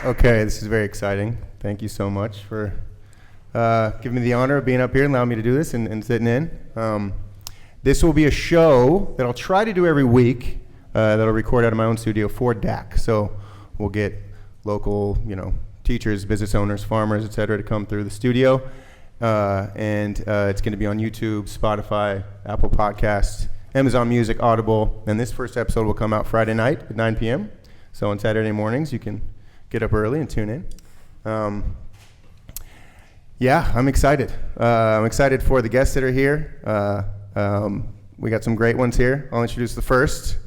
Okay, this is very exciting. Thank you so much for giving me the honor of being up here and allowing me to do this and sitting in. This will be a show that I'll try to do every week that I'll record out of my own studio for DACC. So we'll get local, teachers, business owners, farmers, et cetera, to come through the studio. And it's going to be on YouTube, Spotify, Apple Podcasts, Amazon Music, Audible. And this first episode will come out Friday night at 9 p.m. So on Saturday mornings, you can get up early and tune in. Yeah, I'm excited. I'm excited for the guests that are here. We got some great ones here. I'll introduce the first.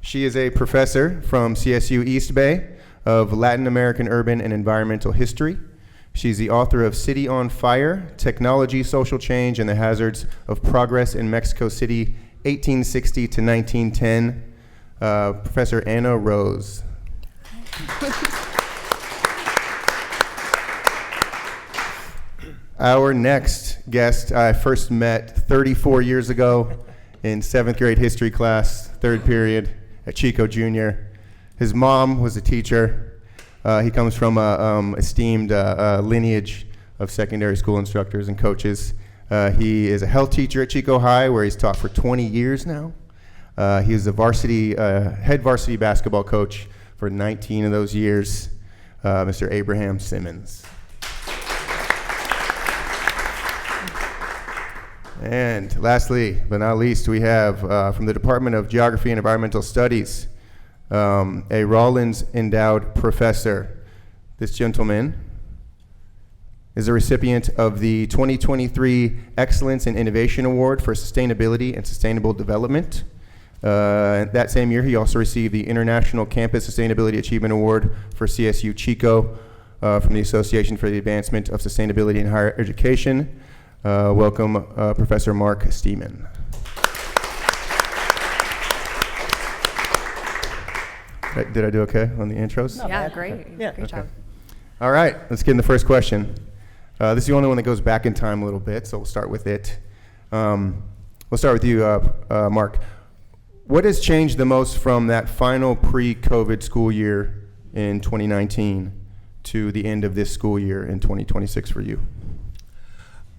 She is a professor from CSU East Bay of Latin American Urban and Environmental History. She's the author of City on Fire, Technology, Social Change, and the Hazards of Progress in Mexico City, 1860 to 1910. Professor Anna Rose. Our next guest I first met 34 years ago in 7th grade history class, 3rd period at Chico Jr. His mom was a teacher. He comes from an esteemed lineage of secondary school instructors and coaches. He is a health teacher at Chico High, where he's taught for 20 years now. He is a head varsity basketball coach for 19 of those years, Mr. Abraham Simmons. And lastly, but not least, we have from the Department of Geography and Environmental Studies, a Rollins Endowed Professor. This gentleman is a recipient of the 2023 Excellence in Innovation Award for Sustainability and Sustainable Development. That same year, he also received the International Campus Sustainability Achievement Award for CSU Chico from the Association for the Advancement of Sustainability in Higher Education. Welcome, Professor Mark Stemen. Did I do okay on the intros? Yeah, great. Yeah, great job. All right, let's get in the first question. This is the only one that goes back in time a little bit, so we'll start with it. We'll start with you, Mark. What has changed the most from that final pre-COVID school year in 2019 to the end of this school year in 2026 for you?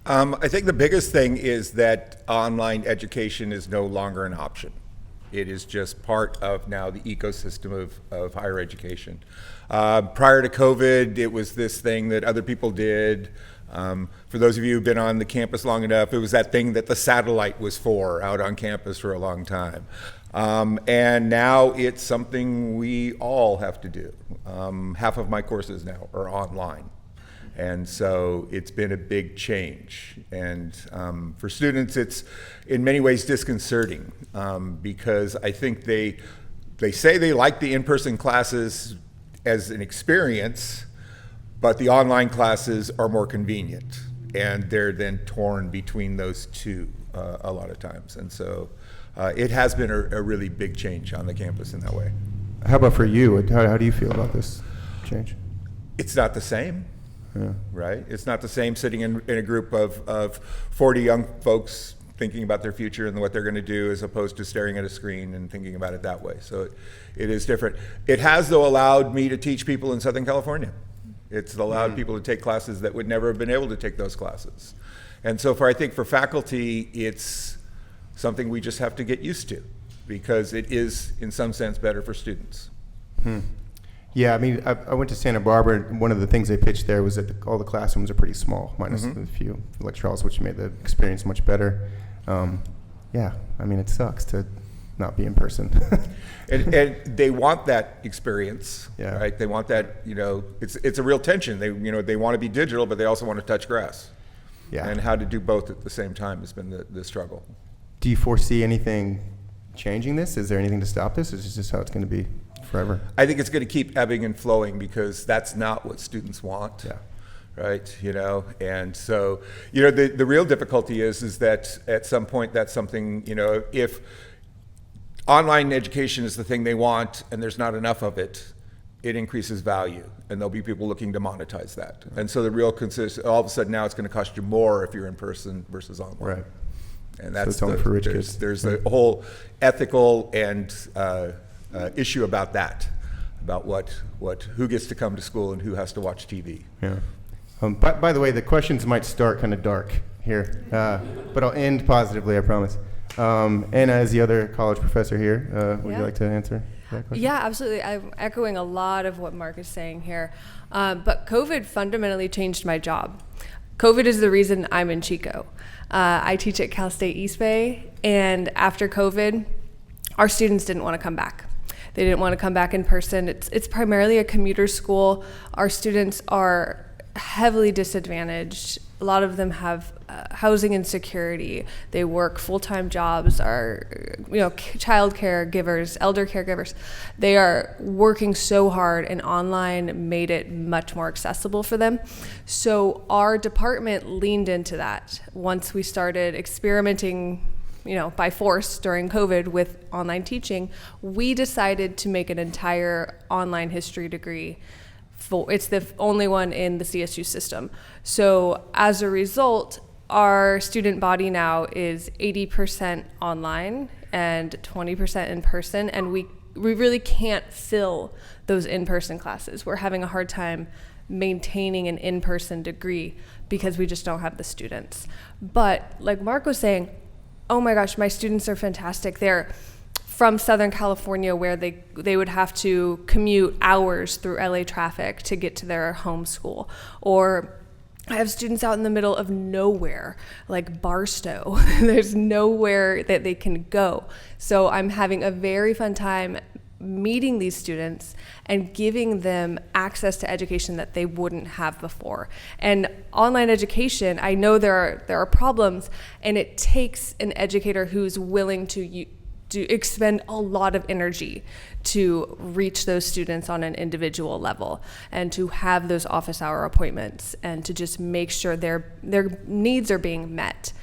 I think the biggest thing is that online education is no longer an option. It is just part of now the ecosystem of higher education. Prior to COVID, it was this thing that other people did. For those of you who've been on the campus long enough, it was that thing that the satellite was for out on campus for a long time. And now it's something we all have to do. Half of my courses now are online. And so it's been a big change. And for students, it's in many ways disconcerting because I think they say they like the in-person classes as an experience, but the online classes are more convenient. And they're then torn between those two a lot of times. And so it has been a really big change on the campus in that way. How about for you? How do you feel about this change? It's not the same. Yeah. Right? It's not the same sitting in a group of 40 young folks thinking about their future and what they're going to do as opposed to staring at a screen and thinking about it that way. So it is different. It has, though, allowed me to teach people in Southern California. It's allowed people to take classes that would never have been able to take those classes. And so I think for faculty, it's something we just have to get used to because it is, in some sense, better for students. Yeah, I mean, I went to Santa Barbara, and one of the things they pitched there was that all the classrooms are pretty small, minus a few lecturals, which made the experience much better. Yeah, I mean, it sucks to not be in person. and they want that experience, Yeah. right? They want that, it's a real tension. They want to be digital, but they also want to touch grass. Yeah. And how to do both at the same time has been the struggle. Do you foresee anything changing this? Is there anything to stop this? Is this just how it's going to be forever? I think it's going to keep ebbing and flowing because that's not what students want. Yeah. Right, and so, the real difficulty is that at some point that's something, if online education is the thing they want and there's not enough of it, it increases value and there'll be people looking to monetize that. And so the real all of a sudden now it's going to cost you more if you're in person versus online. Right. And that's so it's only for rich kids. There's a whole ethical and issue about that about who gets to come to school and who has to watch TV. Yeah. By the way, the questions might start kind of dark here, but I'll end positively, I promise. Anna is the other college professor here. Would you like to answer that question? Yeah, absolutely. I'm echoing a lot of what Mark is saying here. But COVID fundamentally changed my job. COVID is the reason I'm in Chico. I teach at Cal State East Bay, and after COVID, our students didn't want to come back. They didn't want to come back in person. It's primarily a commuter school. Our students are heavily disadvantaged. A lot of them have housing insecurity. They work full-time jobs, are child caregivers, elder caregivers. They are working so hard, and online made it much more accessible for them. So our department leaned into that. Once we started experimenting by force during COVID with online teaching, we decided to make an entire online history degree. It's the only one in the CSU system. So as a result, our student body now is 80% online and 20% in person, and we really can't fill those in-person classes. We're having a hard time maintaining an in-person degree because we just don't have the students. But like Mark was saying, oh my gosh, my students are fantastic. They're from Southern California, where they would have to commute hours through LA traffic to get to their home school. Or I have students out in the middle of nowhere, like Barstow. There's nowhere that they can go. So I'm having a very fun time meeting these students and giving them access to education that they wouldn't have before. And online education, I know there are problems, and it takes an educator who's willing to expend a lot of energy to reach those students on an individual level, and to have those office hour appointments, and to just make sure their needs are being met.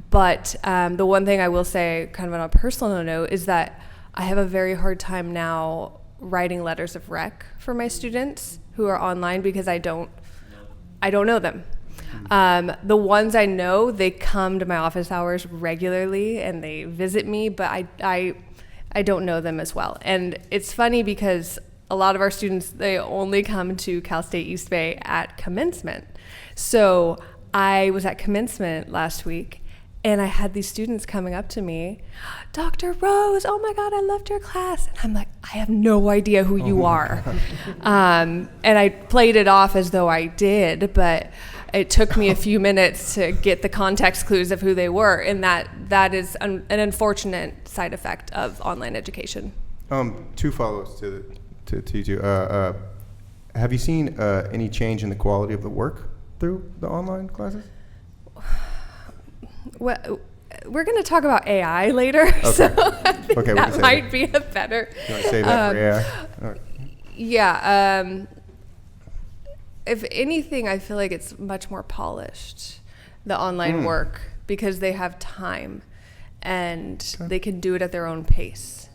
But the one thing I will say, kind of on a personal note, is that I have a very hard time now writing letters of rec for my students who are online, because I don't know them. The ones I know, they come to my office hours regularly and they visit me, but I don't know them as well. And it's funny because a lot of our students, they only come to Cal State East Bay at commencement. So I was at commencement last week, and I had these students coming up to me, Dr. Rose, oh my God, I loved your class. And I'm like, I have no idea who you are. And I played it off as though I did, but it took me a few minutes to get the context clues of who they were. And that is an unfortunate side effect of online education. Two follow-ups to you two. Have you seen any change in the quality of the work through the online classes? Well, we're going to talk about AI later, okay. So I think okay, that might be a better. You want to save that for AI? Right. Yeah. If anything, I feel like it's much more polished, the online work, because they have time, and they can do it at their own pace,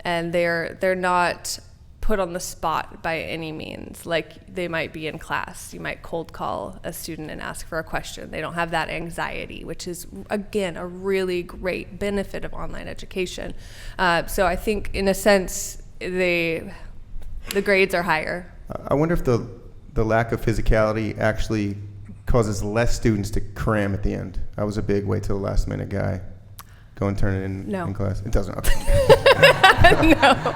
and they're not put on the spot by any means, like they might be in class. You might cold call a student and ask for a question. They don't have that anxiety, which is, again, a really great benefit of online education. So I think, in a sense, the grades are higher. I wonder if the lack of physicality actually causes less students to cram at the end. I was a big wait till the last minute guy. Go and turn it in class. It doesn't. No.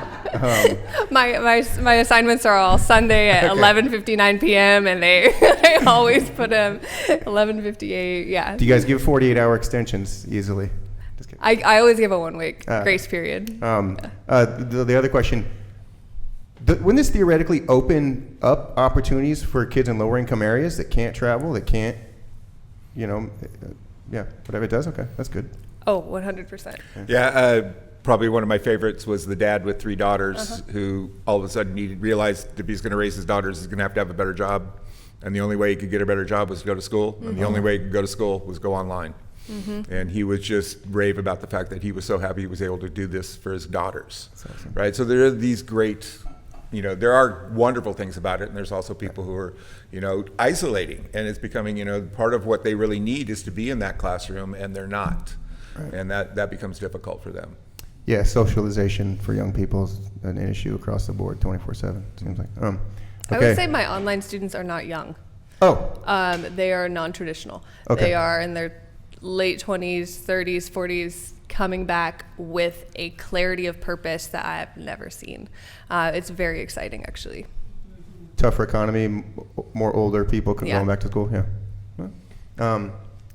My assignments are all Sunday at 11:59 p.m. and they always put them 11:58. Yeah. Do you guys give 48-hour extensions easily? Just kidding. I always give a 1 week grace period. The other question. Wouldn't this theoretically open up opportunities for kids in lower income areas that can't travel, that can't, whatever it does? Okay, that's good. Oh, 100%. Yeah, probably one of my favorites was the dad with 3 daughters who all of a sudden he realized if he's going to raise his daughters, he's going to have a better job. And the only way he could get a better job was to go to school. And the only way he could go to school was go online. And he was just rave about the fact that he was so happy he was able to do this for his daughters. That's awesome. Right? So there are these great, there are wonderful things about it. And there's also people who are, isolating. And it's becoming, part of what they really need is to be in that classroom, and they're not. Right. And that becomes difficult for them. yeah, socialization for young people is an issue across the board, 24/7. Seems like. I Okay. would say my online students are not young. Oh, They are non-traditional. Okay. They are in their late 20s, 30s, 40s, coming back with a clarity of purpose that I have never seen. It's very exciting, actually. tougher economy, more older people going back to school. Yeah.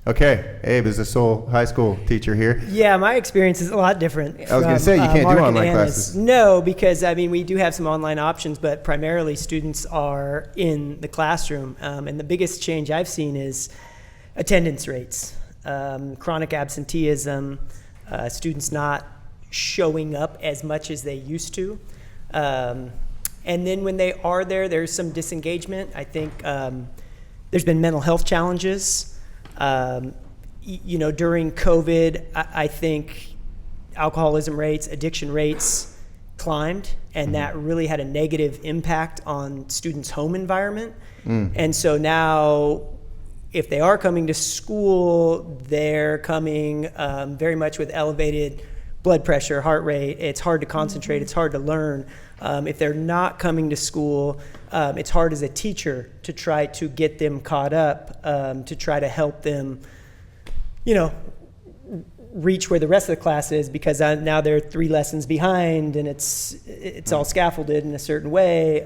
Okay, Abe is the sole high school teacher here. Yeah, my experience is a lot different. I was going to say, you can't do online classes. No, because I mean, we do have some online options, but primarily students are in the classroom. And the biggest change I've seen is attendance rates, chronic absenteeism, students not showing up as much as they used to. And then when they are there, there's some disengagement. I think there's been mental health challenges. You know, during COVID, I think alcoholism rates, addiction rates climbed, and that really had a negative impact on students' home environment. And so now, if they are coming to school, they're coming very much with elevated blood pressure, heart rate. It's hard to concentrate. It's hard to learn. If they're not coming to school, it's hard as a teacher to try to get them caught up, to try to help them, you know, reach where the rest of the class is, because now they're 3 lessons behind, and it's all scaffolded in a certain way.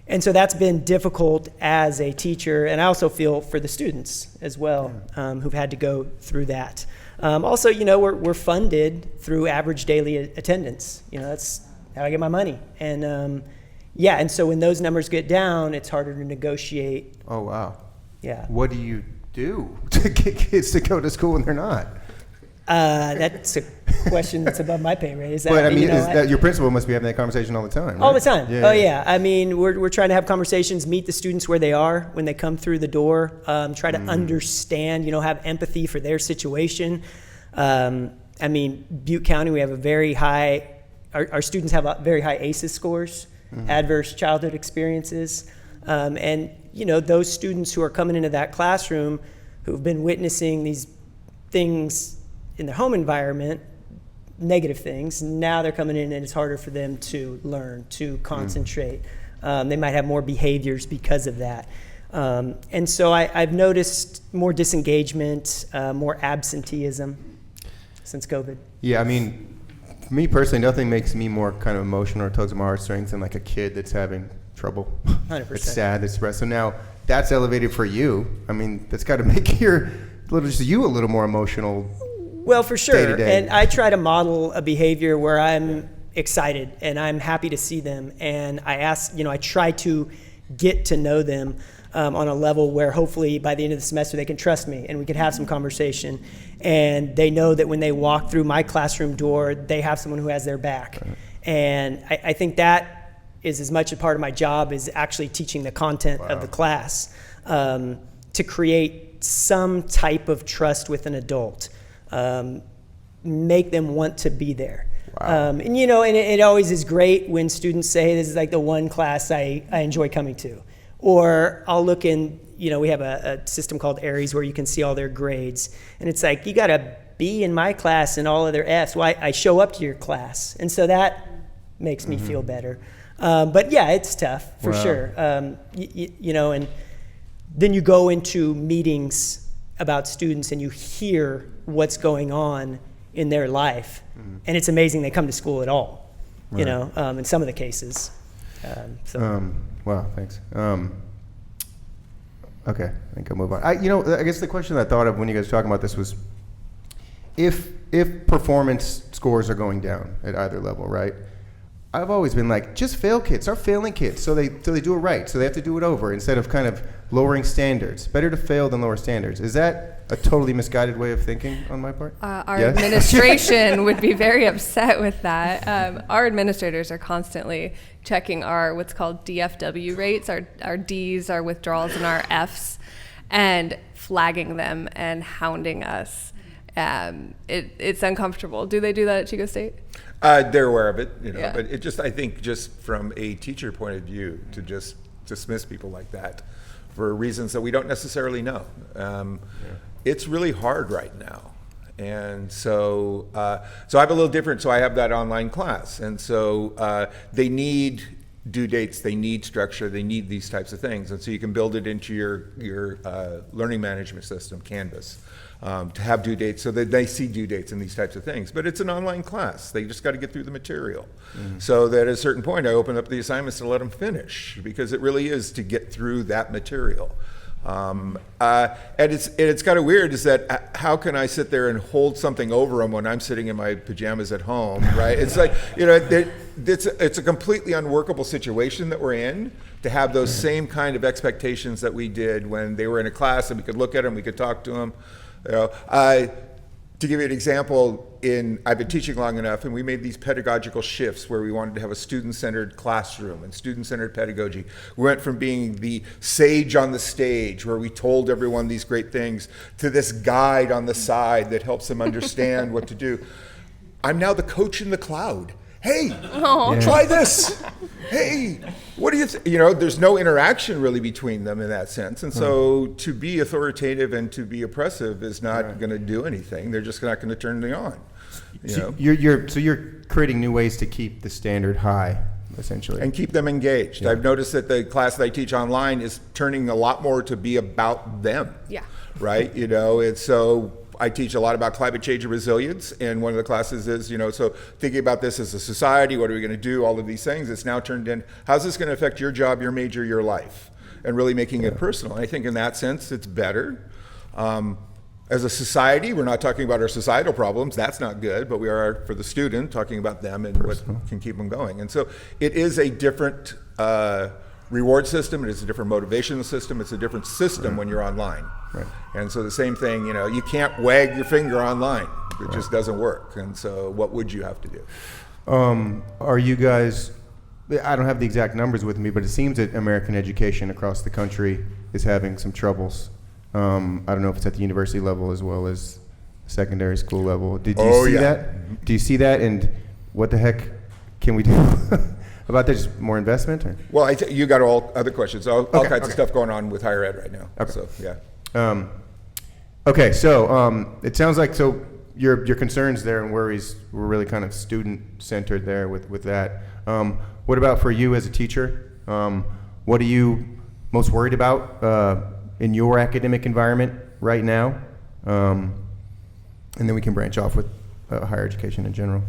And so that's been difficult as a teacher, and I also feel for the students as well, who've had to go through that. Also, you know, we're funded through average daily attendance. You know, that's how I get my money. And and so when those numbers get down, it's harder to negotiate. Oh, wow. Yeah. What do you do to get kids to go to school when they're not? That's a question that's above my pay rate. But I mean, that your principal must be having that conversation all the time, right? All the time. Yeah, Oh yeah. I mean, we're trying to have conversations, meet the students where they are when they come through the door, try to understand, you know, have empathy for their situation. I mean, Butte County, we have a very high, our students have a very high ACEs scores, adverse childhood experiences. And, you know, those students who are coming into that classroom who've been witnessing these things in their home environment, negative things, now they're coming in and it's harder for them to learn, to concentrate. They might have more behaviors because of that. And so I've noticed more disengagement, more absenteeism since COVID. Yeah, I mean, for me personally, nothing makes me more kind of emotional or tugs at my heartstrings than like a kid that's having trouble. 100%. It's sad, it's stressed. So now that's elevated for you. I mean, that's got to make you a little more emotional. Well, for sure. Day to day. And I try to model a behavior where I'm excited and I'm happy to see them. And I try to get to know them on a level where hopefully by the end of the semester they can trust me and we can have some conversation. And they know that when they walk through my classroom door, they have someone who has their back. Right. And I think that is as much a part of my job as actually teaching the content of the class, to create some type of trust with an adult. Make them want to be there. Wow. And you know, and it always is great when students say, this is like the one class I enjoy coming to. Or I'll look in, you know, we have a system called Aries where you can see all their grades. And it's like, you got a B in my class and all of their Fs. Well, I show up to your class. And so that makes me feel better. But yeah, it's tough for sure. You know, and then you go into meetings about students and you hear what's going on in their life. And it's amazing they come to school at all, you know, in some of the cases. Wow, thanks. Okay, I think I'll move on. I guess the question I thought of when you guys were talking about this was, if performance scores are going down at either level, right? I've always been like, just fail kids, start failing kids, so they do it right, so they have to do it over instead of kind of lowering standards. Better to fail than lower standards. Is that a totally misguided way of thinking on my part? Our administration would be very upset with that. Our administrators are constantly checking our what's called DFW rates, our Ds, our withdrawals, and our Fs, and flagging them and hounding us. It's uncomfortable. Do they do that at Chico State? They're aware of it, you know, Yeah. but it just, I think just from a teacher point of view, to just dismiss people like that for reasons that we don't necessarily know. It's really hard right now. And so, so I have a little different, so I have that online class. And so they need due dates, they need structure, they need these types of things. And so you can build it into your learning management system, Canvas, to have due dates so that they see due dates and these types of things. But it's an online class. They just got to get through the material. So that at a certain point, I open up the assignments to let them finish, because it really is to get through that material. And it's kind of weird is that how can I sit there and hold something over them when I'm sitting in my pajamas at home, right? It's like, you know, it's a completely unworkable situation that we're in, to have those same kind of expectations that we did when they were in a class and we could look at them, we could talk to them. You know, to give you an example, I've been teaching long enough, and we made these pedagogical shifts where we wanted to have a student-centered classroom and student-centered pedagogy. We went from being the sage on the stage, where we told everyone these great things, to this guide on the side that helps them understand what to do. I'm now the coach in the cloud. Hey, try this. Hey, what do you think? You know, there's no interaction really between them in that sense. And so to be authoritative and to be oppressive is not going to do anything. They're just not going to turn it on. You know? You're creating new ways to keep the standard high, essentially. And keep them engaged. Yeah. I've noticed that the class that I teach online is turning a lot more to be about them. Yeah. Right? You know, it's so I teach a lot about climate change and resilience, and one of the classes is, you know, so thinking about this as a society, what are we going to do, all of these things, it's now turned in, how's this going to affect your job, your major, your life, and really making it personal. And I think in that sense, it's better. As a society, we're not talking about our societal problems, that's not good, but we are, for the student, talking about them and personal. What can keep them going. And so it is a different reward system, it is a different motivation system, it's a different system when you're online. Right. And so the same thing, you know, you can't wag your finger online. It just doesn't work. And so what would you have to do? Are you guys, I don't have the exact numbers with me, but it seems that American education across the country is having some troubles. I don't know if it's at the university level as well as secondary school level. Do you see that? Do you see that? And what the heck can we do about that? Just more investment? Or? Well, you got all other questions. All kinds of stuff going on with higher ed right now. Okay. So, yeah. Okay, so it sounds like your concerns there and worries were really kind of student-centered there with that. What about for you as a teacher? What are you most worried about in your academic environment right now? And then we can branch off with higher education in general.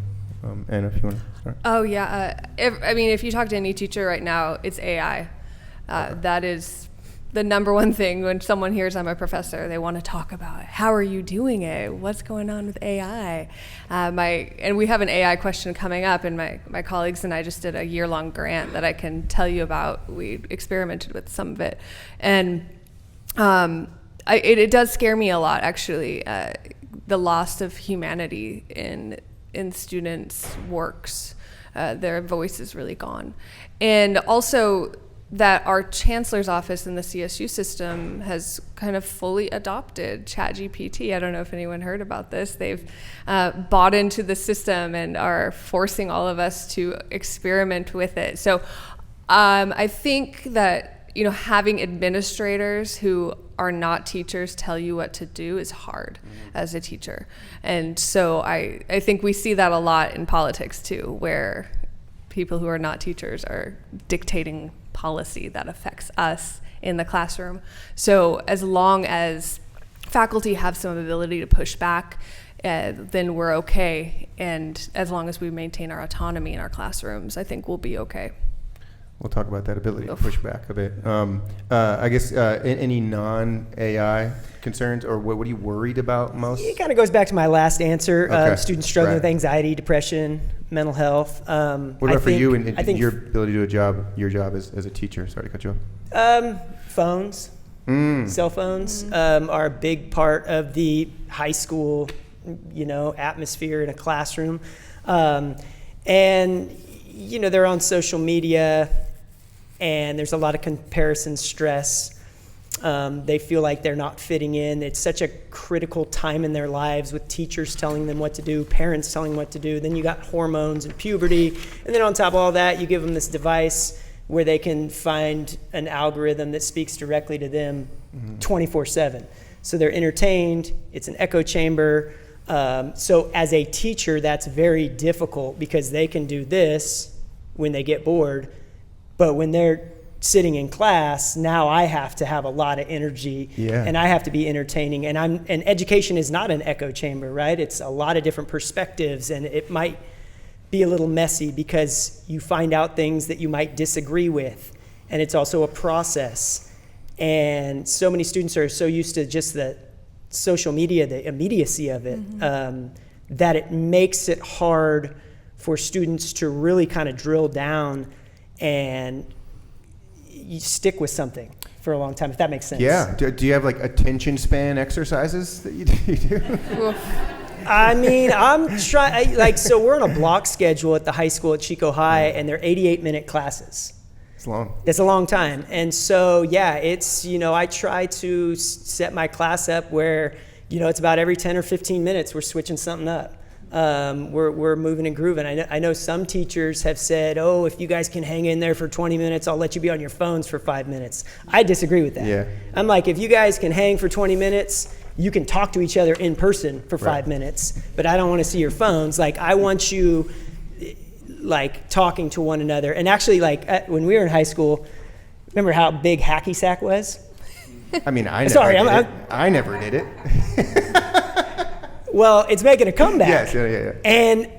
Anna, if you want to start. Oh, yeah. If you talk to any teacher right now, it's AI. That is the number one thing when someone hears I'm a professor, they want to talk about it. How are you doing it? What's going on with AI? And we have an AI question coming up, and my colleagues and I just did a year-long grant that I can tell you about. We experimented with some of it. And it does scare me a lot, actually, the loss of humanity in students' works. Their voice is really gone. And also that our chancellor's office in the CSU system has kind of fully adopted ChatGPT. I don't know if anyone heard about this. They've bought into the system and are forcing all of us to experiment with it. So I think that, you know, having administrators who are not teachers tell you what to do is hard as a teacher. And so I think we see that a lot in politics too, where people who are not teachers are dictating policy that affects us in the classroom. So as long as faculty have some ability to push back, then we're okay. And as long as we maintain our autonomy in our classrooms, I think we'll be okay. We'll talk about that ability to push back a bit. I guess any non-AI concerns, or what are you worried about most? It kind of goes back to my last answer. Okay. Students struggling with anxiety, depression, mental health. What about for you and your ability to do your job as a teacher? Sorry to cut you off. Phones, cell phones are a big part of the high school, atmosphere in a classroom. And, they're on social media, and there's a lot of comparison stress. They feel like they're not fitting in. It's such a critical time in their lives with teachers telling them what to do, parents telling them what to do. Then you got hormones and puberty. And then on top of all that, you give them this device where they can find an algorithm that speaks directly to them 24/7. So they're entertained. It's an echo chamber. So as a teacher, that's very difficult because they can do this when they get bored, but when they're sitting in class, now I have to have a lot of energy and I have to be entertaining. And education is not an echo chamber, right? It's a lot of different perspectives, and it might be a little messy because you find out things that you might disagree with. And it's also a process. And so many students are so used to just the social media, the immediacy of it, that it makes it hard for students to really kind of drill down and you stick with something for a long time, if that makes sense. Yeah. Do you have like attention span exercises that you do? I mean, I'm trying, so we're on a block schedule at the high school at Chico High, and they're 88-minute classes. It's long. It's a long time. And so, yeah, it's, I try to set my class up where, it's about every 10 or 15 minutes we're switching something up. We're moving and grooving. I know some teachers have said, oh, if you guys can hang in there for 20 minutes, I'll let you be on your phones for 5 minutes. I disagree with that. Yeah. I'm like, if you guys can hang for 20 minutes, you can talk to each other in person for 5 minutes, but I don't want to see your phones. Like, I want you talking to one another. And actually, when we were in high school, remember how big hacky sack was? I mean, I never did it. Well, it's making a comeback. Yes, yeah. And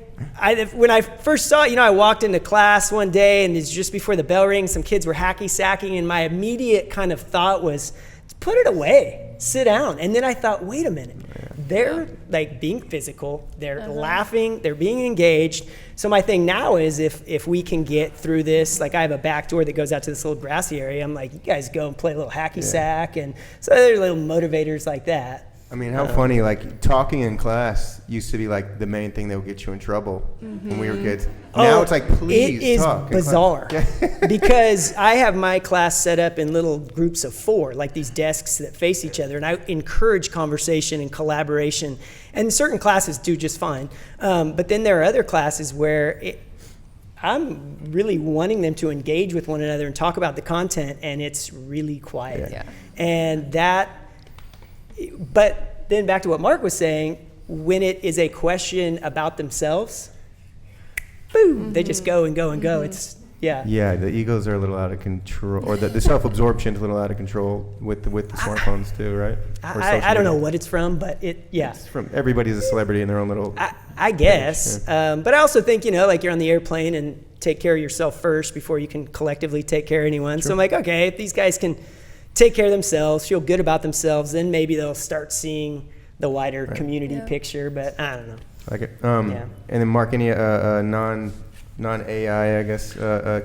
when I first saw it, I walked into class one day, and it's just before the bell rang, some kids were hacky sacking, and my immediate kind of thought was, put it away, sit down. And then I thought, wait a minute. They're being physical, they're laughing, they're being engaged. So my thing now is if we can get through this, I have a back door that goes out to this little grassy area. I'm like, you guys go and play a little hacky sack. And so there are little motivators like that. I mean, how funny, talking in class used to be the main thing that would get you in trouble when we were kids. Now it's please talk. It is bizarre because I have my class set up in little groups of 4, these desks that face each other, and I encourage conversation and collaboration, and certain classes do just fine. But then there are other classes where I'm really wanting them to engage with one another and talk about the content, and it's really quiet. Yeah. And but then back to what Mark was saying, when it is a question about themselves, boom, they just go and go and go. It's, Yeah, the egos are a little out of control, or the self-absorption is a little out of control with the smartphones too, right? I don't know what it's from, but it's from everybody's a celebrity in their own little. I guess, but I also think you're on the airplane and take care of yourself first before you can collectively take care of anyone. Sure. So I'm like, okay, if these guys can take care of themselves, feel good about themselves, then maybe they'll start seeing the wider community picture. But I don't know. Like it. And then Mark, any non-AI, I guess,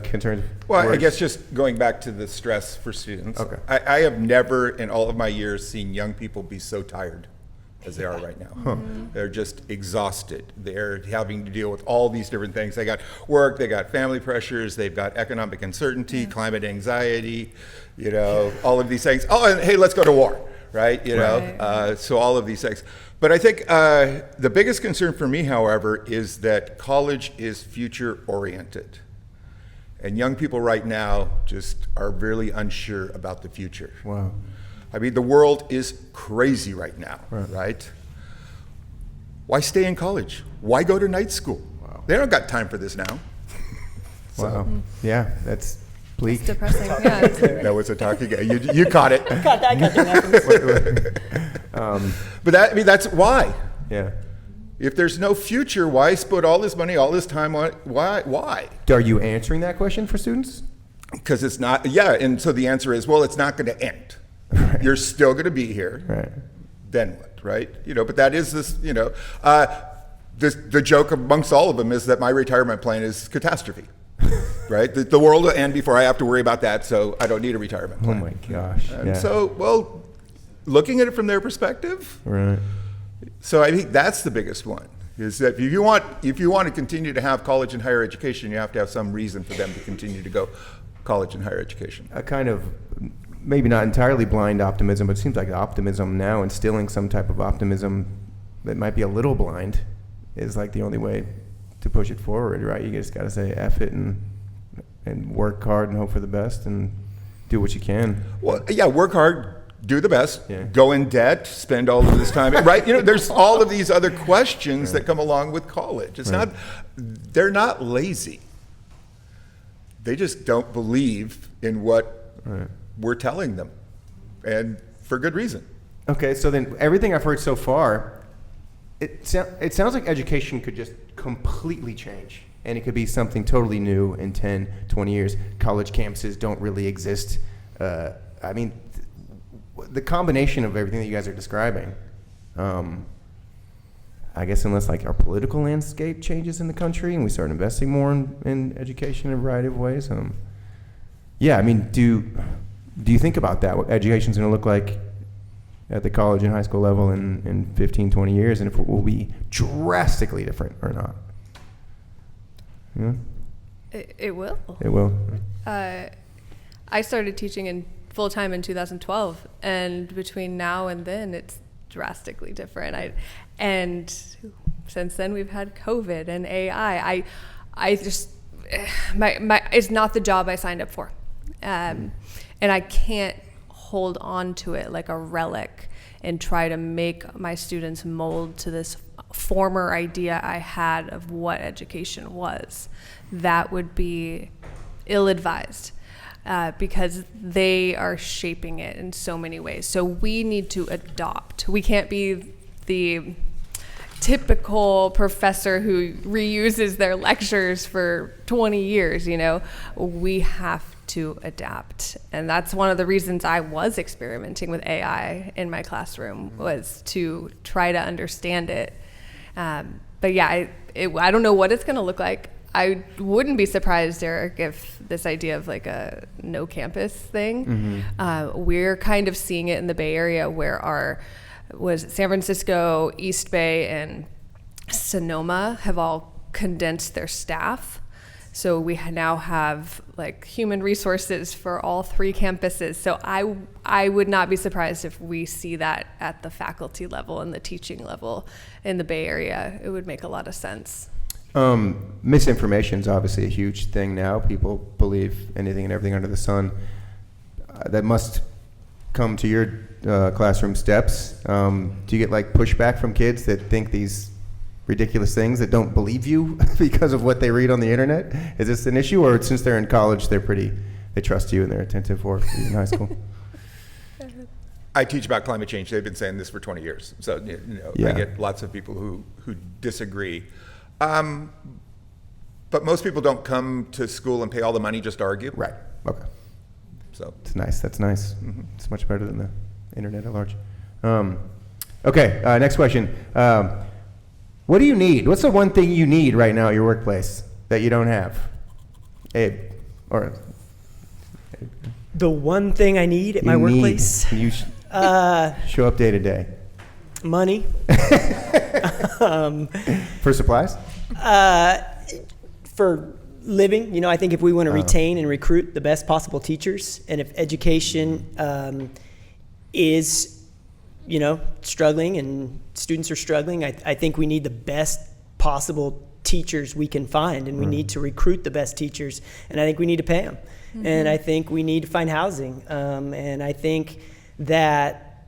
concerns? Well, I guess just going back to the stress for students. Okay. I have never in all of my years seen young people be so tired as they are right now. Huh. They're just exhausted. They're having to deal with all these different things. They got work, they got family pressures, they've got economic uncertainty, climate anxiety, all of these things. Oh, and hey, let's go to war, right? So all of these things. But I think the biggest concern for me, however, is that college is future oriented. And young people right now just are really unsure about the future. Wow. I mean, the world is crazy right now, right? Why stay in college? Why go to night school? Wow. They don't got time for this now. Wow. Yeah, that's bleak. It's depressing. Yeah. That was a talking. You caught it. I got that. But that's why. Yeah. If there's no future, why spend all this money, all this time on it? Why? Are you answering that question for students? Because it's not. Yeah, and so the answer is, well, it's not going to end. Right. You're still going to be here. Right. Then what? Right? But that is this. The joke amongst all of them is that my retirement plan is catastrophe. Right? The world will end before I have to worry about that, so I don't need a retirement plan. Oh my gosh. And so, well, looking at it from their perspective. Right. So I think that's the biggest one. Is that if you want to continue to have college and higher education, you have to have some reason for them to continue to go college and higher education. A kind of maybe not entirely blind optimism, but it seems like optimism now, instilling some type of optimism that might be a little blind, is the only way to push it forward, right? You just got to say F it and work hard and hope for the best and do what you can. Well, yeah, work hard, do the best, Yeah. go in debt, spend all of this time, right? There's all of these other questions that come along with college. It's not, they're not lazy. They just don't believe in what we're telling them, and for good reason. Okay, so then everything I've heard so far, it sounds like education could just completely change, and it could be something totally new in 10, 20 years. College campuses don't really exist. I mean, the combination of everything that you guys are describing, I guess unless like our political landscape changes in the country and we start investing more in education in a variety of ways. Yeah, I mean, do you think about that, what education's going to look like at the college and high school level in 15, 20 years, and if it will be drastically different or not? Yeah? It will. It will. I started teaching in full-time in 2012, and between now and then it's drastically different. And since then we've had COVID and AI. I just it's not the job I signed up for, and I can't hold on to it like a relic and try to make my students mold to this former idea I had of what education was. That would be ill-advised. Because they are shaping it in so many ways. So we need to adopt. We can't be the typical professor who reuses their lectures for 20 years, We have to adapt. And that's one of the reasons I was experimenting with AI in my classroom, was to try to understand it. But yeah, I don't know what it's going to look like. I wouldn't be surprised, Eric, if this idea of like a no campus thing, we're kind of seeing it in the Bay Area, where San Francisco, East Bay, and Sonoma have all condensed their staff. So we now have like human resources for all 3 campuses. So I would not be surprised if we see that at the faculty level and the teaching level in the Bay Area. It would make a lot of sense. Misinformation is obviously a huge thing now. People believe anything and everything under the sun. That must come to your classroom steps. Do you get like pushback from kids that think these ridiculous things, that don't believe you because of what they read on the internet? Is this an issue, or since they're in college, they trust you and they're attentive, or in high school? I teach about climate change. They've been saying this for 20 years. So I get lots of people who disagree. But most people don't come to school and pay all the money just to argue. Right. Okay. So it's nice. That's nice. Mm-hmm. It's much better than the internet at large. Okay. Next question. What do you need? What's the one thing you need right now at your workplace that you don't have? Abe, or The one thing I need at my workplace? Can you show up day to day? Money. For supplies? For living, I think if we want to retain and recruit the best possible teachers, and if education is, struggling and students are struggling, I think we need the best possible teachers we can find, and we need to recruit the best teachers, and I think we need to pay them. Mm-hmm. And I think we need to find housing. And I think that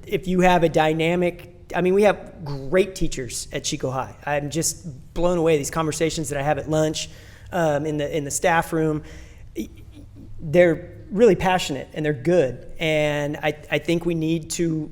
if you have a dynamic, we have great teachers at Chico High. I'm just blown away. These conversations that I have at lunch, in the staff room, they're really passionate and they're good. And I think we need to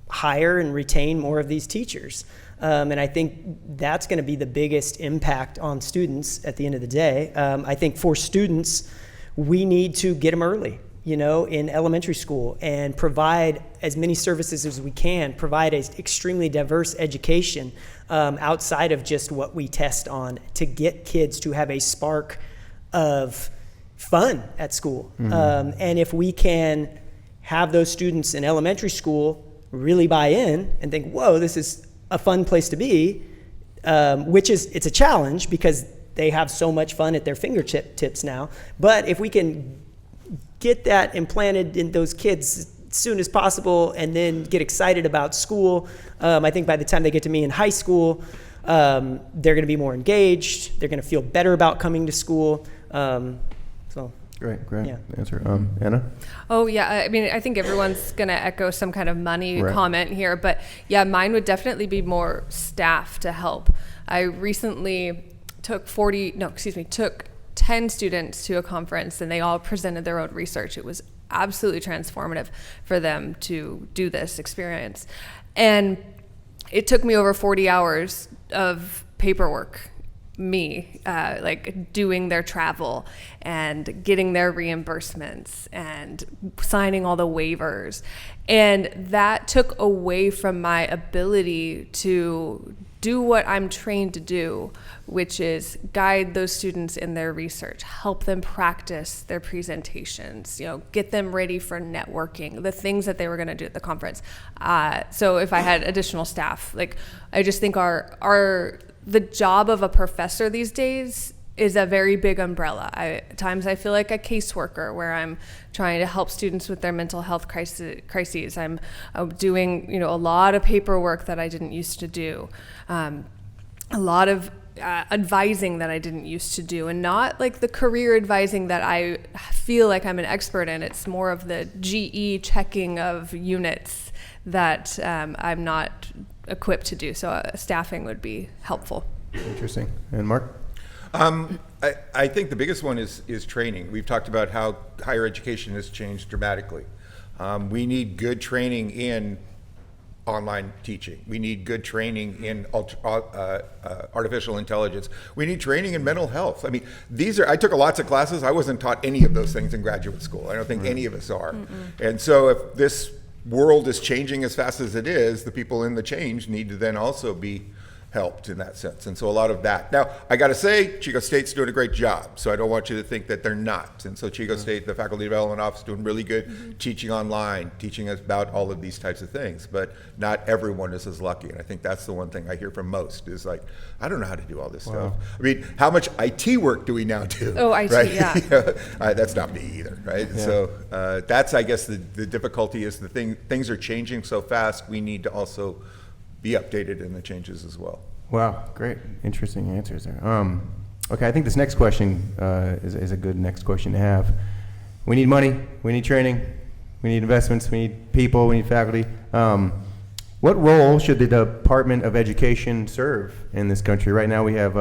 hire and retain more of these teachers. And I think that's going to be the biggest impact on students at the end of the day. I think for students, we need to get them early, in elementary school, and provide as many services as we can, provide an extremely diverse education outside of just what we test on, to get kids to have a spark of fun at school. Mm-hmm. And if we can have those students in elementary school really buy in and think, whoa, this is a fun place to be, it's a challenge because they have so much fun at their fingertips now. But if we can get that implanted in those kids as soon as possible and then get excited about school, I think by the time they get to me in high school, they're going to be more engaged. They're going to feel better about coming to school. So Great Yeah. answer. Anna? Oh, yeah. I mean, I think everyone's going to echo some kind of money Right. comment here. But yeah, mine would definitely be more staff to help. I recently took 10 students to a conference, and they all presented their own research. It was absolutely transformative for them to do this experience. And it took me over 40 hours of paperwork, like doing their travel and getting their reimbursements and signing all the waivers. And that took away from my ability to do what I'm trained to do, which is guide those students in their research, help them practice their presentations, get them ready for networking, the things that they were going to do at the conference. So if I had additional staff, I just think the job of a professor these days is a very big umbrella. At times I feel like a caseworker where I'm trying to help students with their mental health crises. I'm doing a lot of paperwork that I didn't used to do, a lot of advising that I didn't used to do, and not like the career advising that I feel like I'm an expert in. It's more of the GE checking of units that I'm not equipped to do. So staffing would be helpful. Interesting. And Mark? I think the biggest one is training. We've talked about how higher education has changed dramatically. We need good training in online teaching. We need good training in artificial intelligence. We need training in mental health. I mean, I took lots of classes. I wasn't taught any of those things in graduate school. I don't think any of us are. And so if this world is changing as fast as it is, the people in the change need to then also be helped in that sense. And so a lot of that. Now, I got to say, Chico State's doing a great job, so I don't want you to think that they're not. And so Chico State, the Faculty Development Office, is doing really good teaching online, teaching us about all of these types of things. But not everyone is as lucky. And I think that's the one thing I hear from most is like, I don't know how to do all this stuff. I mean, how much IT work do we now do? Oh, IT, right? yeah. That's not me either, right? Yeah. So that's, I guess, the difficulty is things are changing so fast, we need to also be updated in the changes as well. Wow, great. Interesting answers there. Okay, I think this next question is a good next question to have. We need money, we need training, we need investments, we need people, we need faculty. What role should the Department of Education serve in this country? Right now we have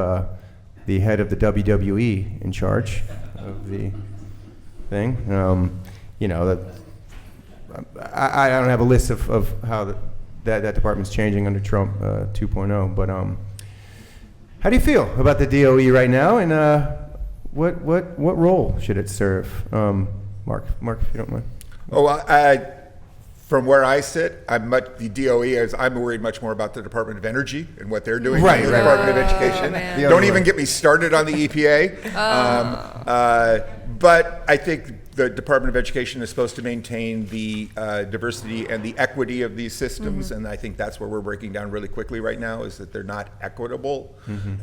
the head of the WWE in charge of the thing. I don't have a list of how that department's changing under Trump 2.0, but how do you feel about the DOE right now, and what role should it serve? Mark, if you don't mind. Oh, from where I sit, I'm worried much more about the Department of Energy and what they're doing in the Department of Education. Man. Don't even get me started on the EPA. But I think the Department of Education is supposed to maintain the diversity and the equity of these systems, and I think that's where we're breaking down really quickly right now, is that they're not equitable,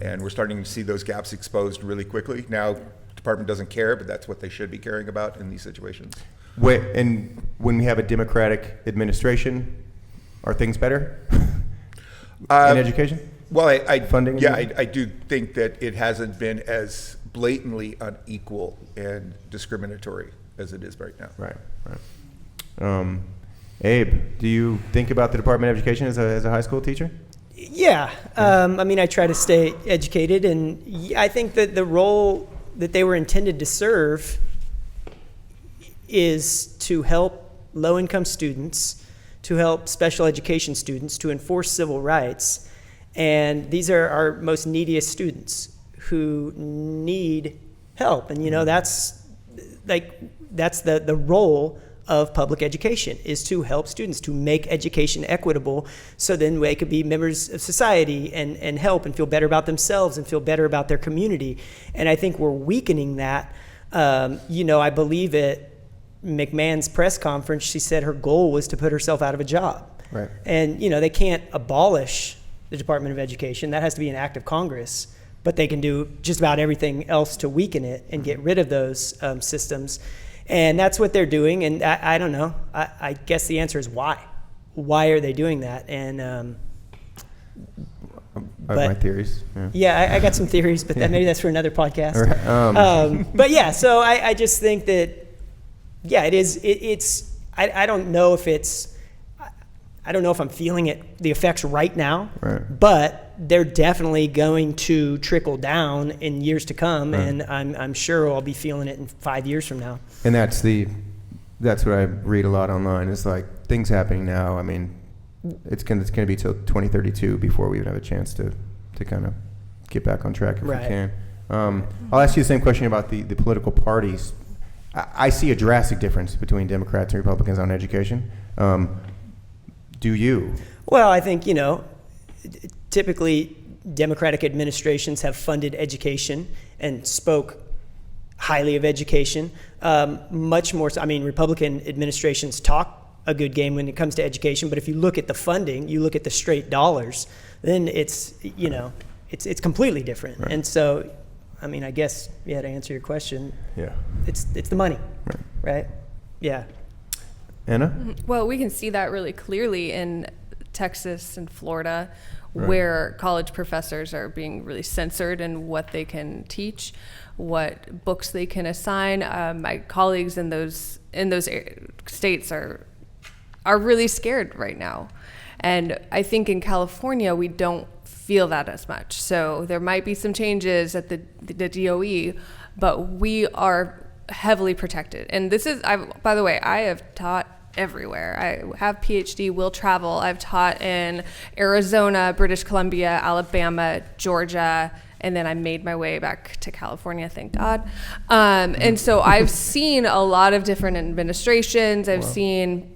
and we're starting to see those gaps exposed really quickly. Now, the department doesn't care, but that's what they should be caring about in these situations. And when we have a Democratic administration, are things better in education? Well, I Funding? I do think that it hasn't been as blatantly unequal and discriminatory as it is right now. Right. Abe, do you think about the Department of Education as a high school teacher? Yeah. I mean, I try to stay educated, and I think that the role that they were intended to serve is to help low-income students, to help special education students, to enforce civil rights. And these are our most neediest students who need help. And, that's the role of public education, is to help students, to make education equitable, so then they could be members of society and help and feel better about themselves and feel better about their community. And I think we're weakening that. I believe at McMahon's press conference, she said her goal was to put herself out of a job. Right. And, they can't abolish the Department of Education. That has to be an act of Congress. But they can do just about everything else to weaken it and get rid of those systems. And that's what they're doing. And I don't know. I guess the answer is why. Why are they doing that? And I have my theories. Yeah. Yeah, I got some theories, but maybe that's for another podcast. Right. But yeah, so I just think that, yeah, it is. I don't know if it's. I don't know if I'm feeling the effects right now. Right. But they're definitely going to trickle down in years to come, and I'm sure I'll be feeling it in 5 years from now. And that's what I read a lot online. It's like things happening now. I mean, it's gonna be till 2032 before we even have a chance to kind of get back on track if we can. I'll ask you the same question about the political parties. I see a drastic difference between Democrats and Republicans on education. Do you? Well, I think, typically Democratic administrations have funded education and spoke highly of education. Much more so, Republican administrations talk a good game when it comes to education, but if you look at the funding, you look at the straight dollars, then it's completely different. Right. And so, I guess, to answer your question, it's the money, right? Yeah. Anna? Well, we can see that really clearly in Texas and Florida, where college professors are being really censored in what they can teach, what books they can assign. My colleagues in those states are really scared right now. And I think in California, we don't feel that as much. So there might be some changes at the DOE, but we are heavily protected. And by the way, I have taught everywhere. I have Ph.D., will travel. I've taught in Arizona, British Columbia, Alabama, Georgia, and then I made my way back to California, thank God. And so I've seen a lot of different administrations. I've seen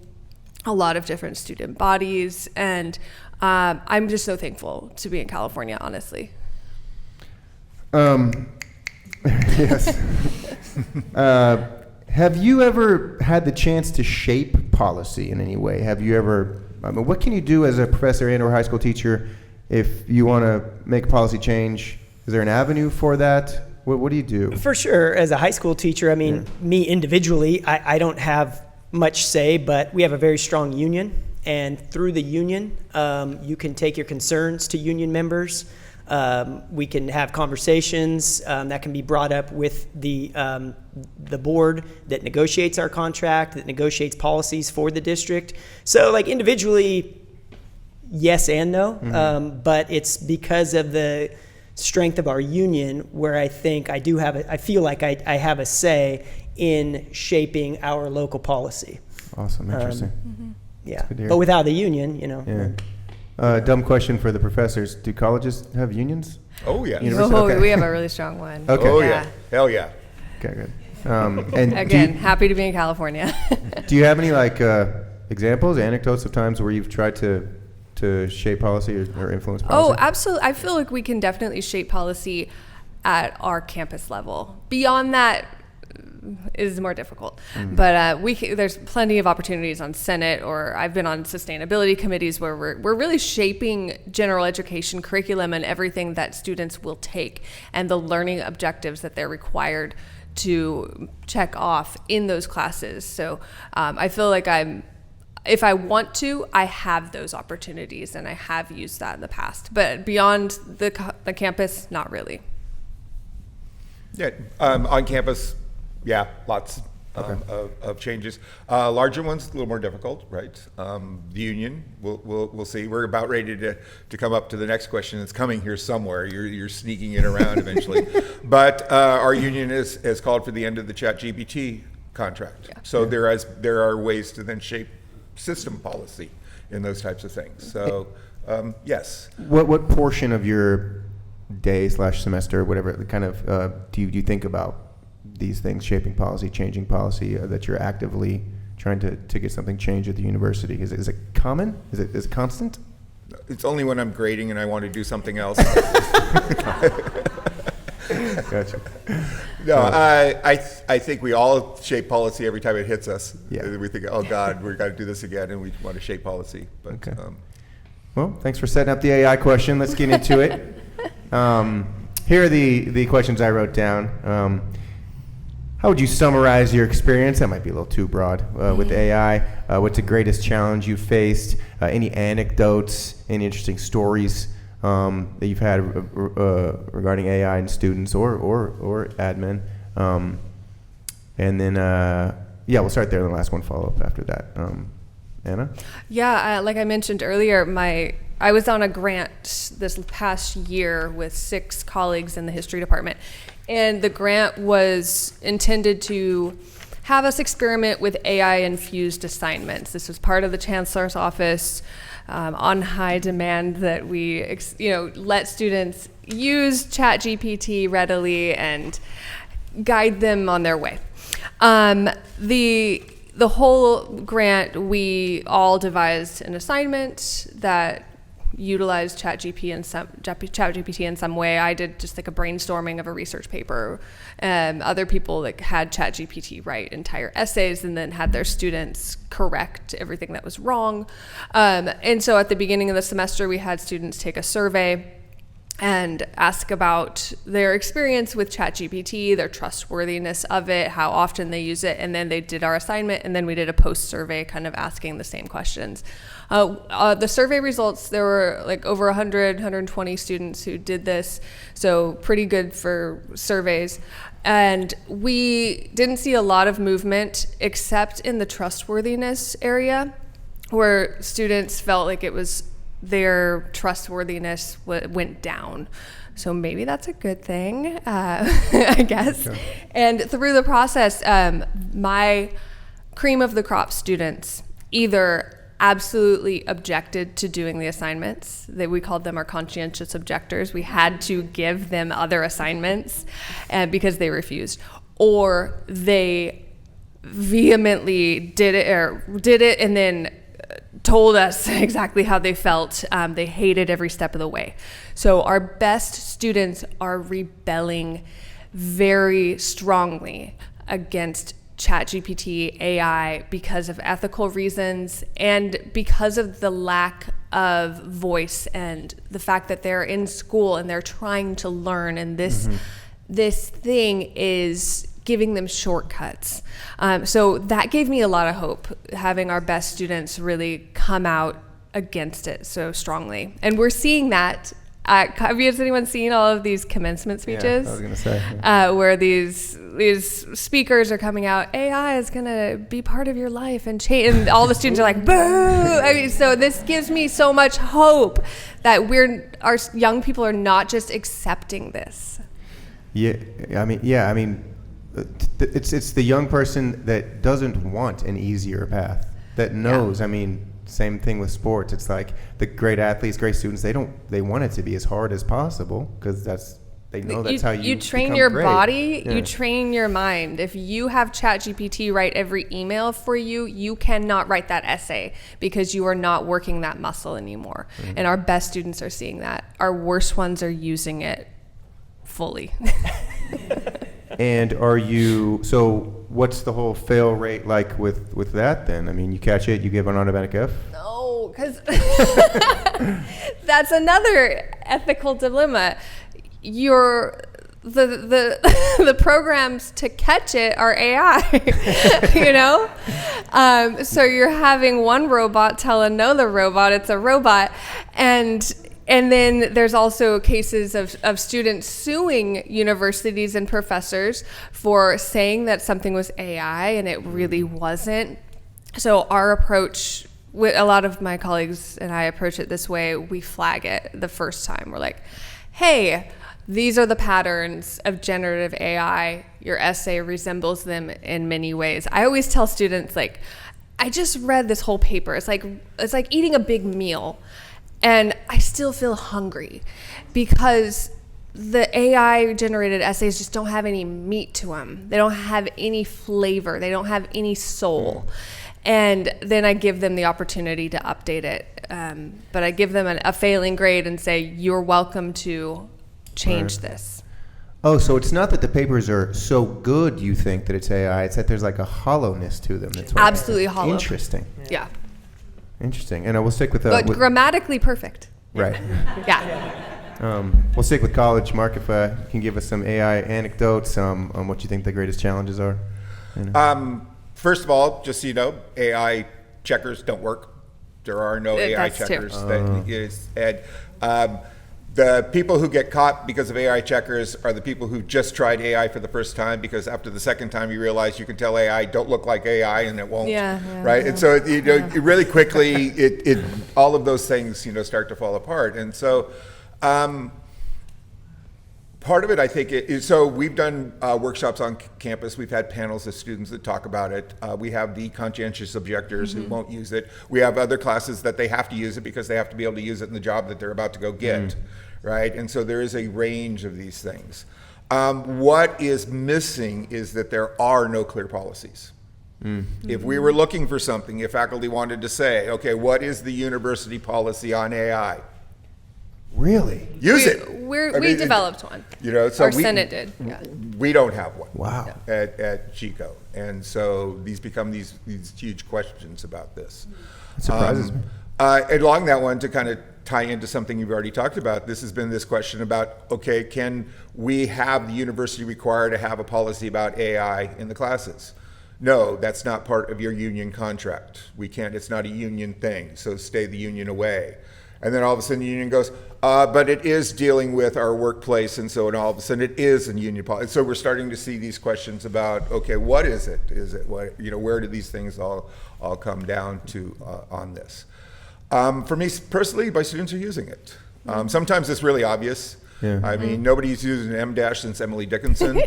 a lot of different student bodies, and I'm just so thankful to be in California, honestly. Yes. Have you ever had the chance to shape policy in any way? Have you ever, what can you do as a professor and or high school teacher if you want to make a policy change? Is there an avenue for that? What do you do? For sure. As a high school teacher, me individually, I don't have much say, but we have a very strong union, and through the union, you can take your concerns to union members. We can have conversations that can be brought up with the board that negotiates our contract, that negotiates policies for the district. So, individually, yes and no, but it's because of the strength of our union where I think I feel like I have a say in shaping our local policy. Awesome, interesting. Yeah, but without the union, Dumb question for the professors. Do colleges have unions? Oh, yeah. Okay. We have a really strong one. Okay. Oh, yeah. Hell yeah. Okay, good. And again, happy to be in California. Do you have any examples, anecdotes of times where you've tried to shape policy or influence policy? Oh, absolutely. I feel like we can definitely shape policy at our campus level. Beyond that is more difficult. But there's plenty of opportunities on Senate, or I've been on sustainability committees where we're really shaping general education curriculum and everything that students will take and the learning objectives that they're required to check off in those classes. So I feel like if I want to, I have those opportunities, and I have used that in the past. But beyond the campus, not really. Yeah, on campus, yeah, lots of changes. Larger ones, a little more difficult, right? The union, we'll see. We're about ready to come up to the next question. It's coming here somewhere. You're sneaking it around eventually. But our union has called for the end of the ChatGPT contract. Yeah. So there are ways to then shape system policy in those types of things. So yes. What portion of your day/semester, whatever, kind of do you think about these things, shaping policy, changing policy, that you're actively trying to get something changed at the university? Is it common? Is it constant? It's only when I'm grading and I want to do something else. Gotcha. No, I think we all shape policy every time it hits us. Yeah. We think, oh God, we've got to do this again, and we want to shape policy. But, okay. Well, thanks for setting up the AI question. Let's get into it. Here are the questions I wrote down. How would you summarize your experience? That might be a little too broad with AI. What's the greatest challenge you faced? Any anecdotes? Any interesting stories that you've had regarding AI and students or admin. And then, we'll start there, and the last one follow up after that. Anna? Yeah, like I mentioned earlier, I was on a grant this past year with 6 colleagues in the history department, and the grant was intended to have us experiment with AI-infused assignments. This was part of the chancellor's office on high demand that we, let students use ChatGPT readily and guide them on their way. The whole grant, we all devised an assignment that utilized ChatGPT in some way. I did just like a brainstorming of a research paper. Other people had ChatGPT write entire essays and then had their students correct everything that was wrong. And so at the beginning of the semester, we had students take a survey and ask about their experience with ChatGPT, their trustworthiness of it, how often they use it, and then they did our assignment, and then we did a post-survey kind of asking the same questions. The survey results, there were like over 120 students who did this, so pretty good for surveys. And we didn't see a lot of movement except in the trustworthiness area, where students felt like it was their trustworthiness went down. So maybe that's a good thing, I guess. Okay. And through the process, my cream of the crop students either absolutely objected to doing the assignments. We called them our conscientious objectors. We had to give them other assignments because they refused. Or they vehemently did it and then told us exactly how they felt. They hated every step of the way. So our best students are rebelling very strongly against ChatGPT, AI, because of ethical reasons and because of the lack of voice and the fact that they're in school and they're trying to learn, and this thing is giving them shortcuts. So that gave me a lot of hope, having our best students really come out against it so strongly. And we're seeing that. Has anyone seen all of these commencement speeches? Yeah, I was going to say. Where these speakers are coming out, AI is going to be part of your life and change, and all the students are like, boo! So this gives me so much hope that our young people are not just accepting this. It's the young person that doesn't want an easier path, that knows. Same thing with sports. It's like the great athletes, great students, they want it to be as hard as possible because they know that's how you train become your great. body, Yeah. you train your mind. If you have ChatGPT write every email for you, you cannot write that essay because you are not working that muscle anymore. And our best students are seeing that. Our worst ones are using it fully. And what's the whole fail rate like with that then? You catch it, you give an automatic F? No, because that's another ethical dilemma. The programs to catch it are AI, So you're having one robot tell another robot it's a robot, and then there's also cases of students suing universities and professors for saying that something was AI and it really wasn't. So our approach, with a lot of my colleagues and I approach it this way, we flag it the first time. We're like, hey, these are the patterns of generative AI. Your essay resembles them in many ways. I always tell students, I just read this whole paper. It's like eating a big meal. And I still feel hungry because the AI generated essays just don't have any meat to them. They don't have any flavor. They don't have any soul. And then I give them the opportunity to update it. But I give them a failing grade and say, you're welcome to change this. Oh, so it's not that the papers are so good, you think, that it's AI. It's that there's like a hollowness to them. That's absolutely hollow. Interesting. Yeah. Interesting. And we'll stick with but grammatically perfect. Right. Yeah. We'll stick with college. Mark, if you can give us some AI anecdotes on what you think the greatest challenges are. First of all, just so you know, AI checkers don't work. There are no AI That's checkers. true. The people who get caught because of AI checkers are the people who just tried AI for the first time, because after the second time you realize you can tell AI don't look like AI and it won't, right? And so it really quickly, it all of those things start to fall apart. And so part of it, I think, is, so we've done workshops on campus. We've had panels of students that talk about it. We have the conscientious objectors who won't use it. We have other classes that they have to use it because they have to be able to use it in the job that they're about to go get, right? And so there is a range of these things. What is missing is that there are no clear policies. If we were looking for something, if faculty wanted to say, okay, what is the university policy on AI? Really? Use it. We developed one. So our Senate did. Yeah. We don't have one. Wow. At Chico, and so these become these huge questions about this. It surprises me. Along that one, to kind of tie into something you've already talked about, this has been this question about, okay, can we have the university require to have a policy about AI in the classes? No, that's not part of your union contract. We can't. It's not a union thing. So stay the union away. And then all of a sudden the union goes, but it is dealing with our workplace, and so all of a sudden it is a union policy. So we're starting to see these questions about, okay, what is it? Is it what, where do these things all come down to on this? For me personally, my students are using it. Sometimes it's really obvious. Yeah. I mean, nobody's used an M- since Emily Dickinson.